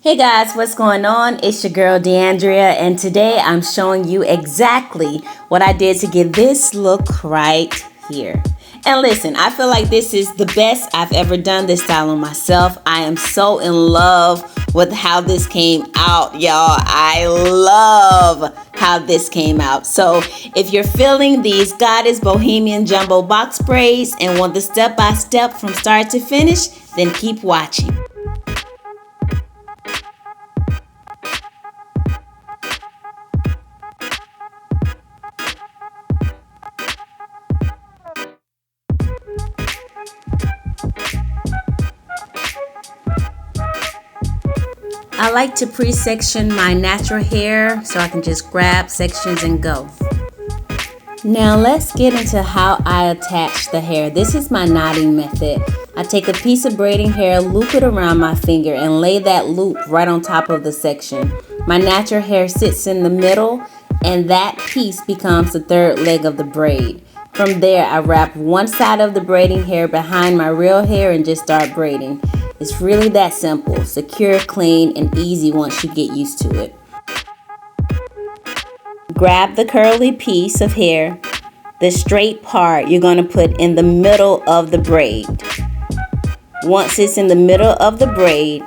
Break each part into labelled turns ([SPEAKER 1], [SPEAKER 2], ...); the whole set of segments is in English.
[SPEAKER 1] Hey guys, what's going on? It's your girl DeAndrea, and today I'm showing you exactly what I did to get this look right here. And listen, I feel like this is the best I've ever done this style on myself. I am so in love with how this came out, y'all. I love how this came out. So if you're feeling these Goddess Bohemian jumbo box braids and want the step-by-step from start to finish, then keep watching. I like to pre-section my natural hair so I can just grab sections and go. Now let's get into how I attach the hair. This is my knotting method. I take a piece of braiding hair, loop it around my finger, and lay that loop right on top of the section. My natural hair sits in the middle, and that piece becomes the third leg of the braid. From there, I wrap one side of the braiding hair behind my real hair and just start braiding. It's really that simple, secure, clean, and easy once you get used to it. Grab the curly piece of hair. The straight part you're going to put in the middle of the braid. Once it's in the middle of the braid,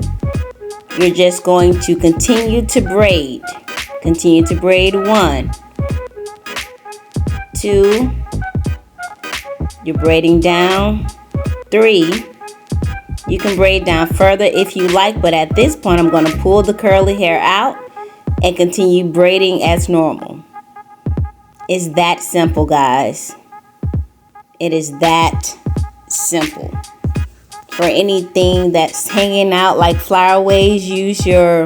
[SPEAKER 1] you're just going to continue to braid. Continue to braid 1, 2, you're braiding down 3. You can braid down further if you like, but at this point I'm going to pull the curly hair out and continue braiding as normal. It's that simple, guys. It is that simple. For anything that's hanging out like flyaways, use your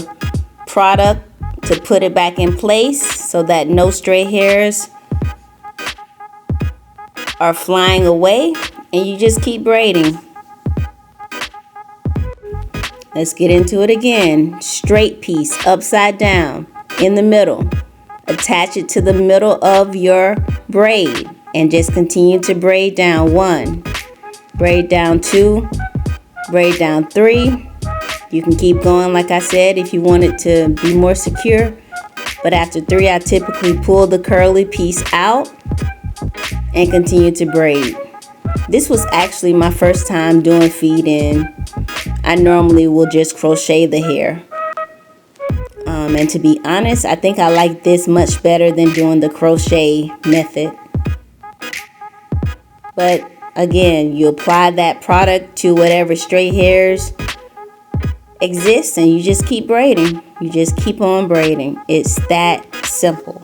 [SPEAKER 1] product to put it back in place so that no stray hairs are flying away, and you just keep braiding. Let's get into it again. Straight piece, upside down, in the middle. Attach it to the middle of your braid and just continue to braid down 1, braid down 2, braid down 3. You can keep going, like I said, if you want it to be more secure. But after 3, I typically pull the curly piece out and continue to braid. This was actually my first time doing feed in. I normally will just crochet the hair. And to be honest, I think I like this much better than doing the crochet method. But again, you apply that product to whatever stray hairs exist and you just keep braiding. You just keep on braiding. It's that simple.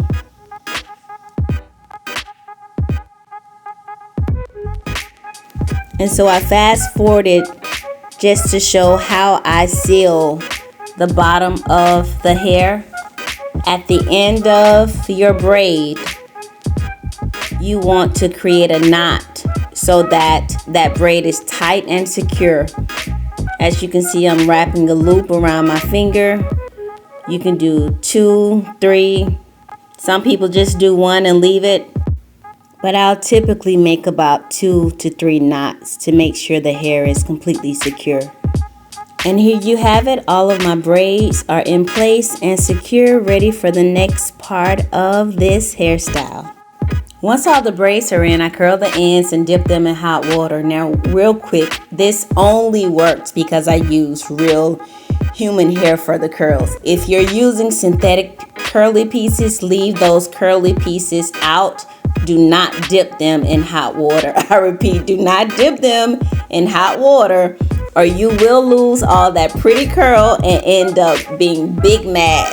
[SPEAKER 1] And so I fast forwarded just to show how I seal the bottom of the hair. At the end of your braid, you want to create a knot so that that braid is tight and secure. As you can see, I'm wrapping a loop around my finger. You can do 2, 3. Some people just do 1 and leave it. But I'll typically make about 2 to 3 knots to make sure the hair is completely secure. And here you have it. All of my braids are in place and secure, ready for the next part of this hairstyle. Once all the braids are in, I curl the ends and dip them in hot water. Now, real quick, this only works because I use real human hair for the curls. If you're using synthetic curly pieces, leave those curly pieces out. Do not dip them in hot water. I repeat, do not dip them in hot water, or you will lose all that pretty curl and end up being big mad.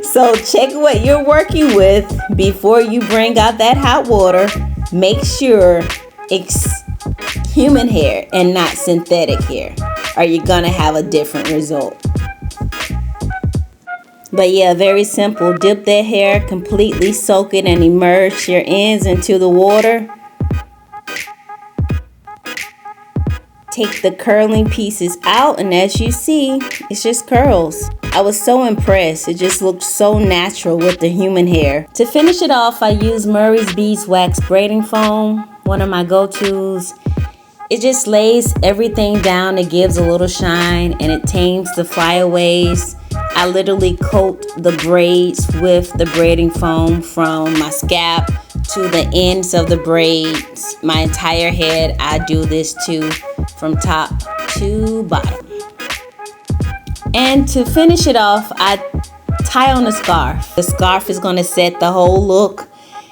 [SPEAKER 1] So check what you're working with before you bring out that hot water. Make sure it's human hair and not synthetic hair, or you're gonna have a different result. But yeah, very simple. Dip that hair, completely soak it, and immerse your ends into the water. Take the curling pieces out, and as you see, it's just curls. I was so impressed. It just looked so natural with the human hair. To finish it off, I use Murray's Beeswax braiding foam, one of my go-tos. It just lays everything down. It gives a little shine and it tames the flyaways. I literally coat the braids with the braiding foam from my scalp to the ends of the braids. My entire head, I do this too, from top to bottom. And to finish it off, I tie on a scarf. The scarf is going to set the whole look.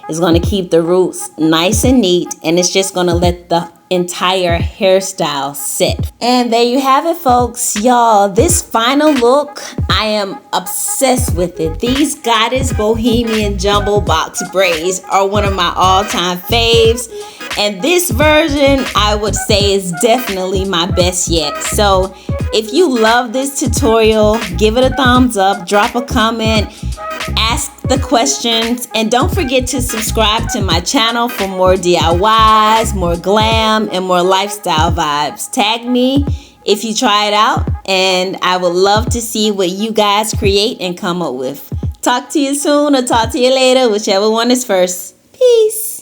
[SPEAKER 1] It's going to keep the roots nice and neat, and it's just going to let the entire hairstyle set. And there you have it, folks. Y'all, this final look, I am obsessed with it. These Goddess Bohemian jumbo box braids are one of my all-time faves, and this version I would say is definitely my best yet. So if you love this tutorial, give it a thumbs up, drop a comment, ask the questions, and don't forget to subscribe to my channel for more DIYs, more glam, and more lifestyle vibes. Tag me if you try it out, and I would love to see what you guys create and come up with. Talk to you soon or talk to you later, whichever one is first. Peace.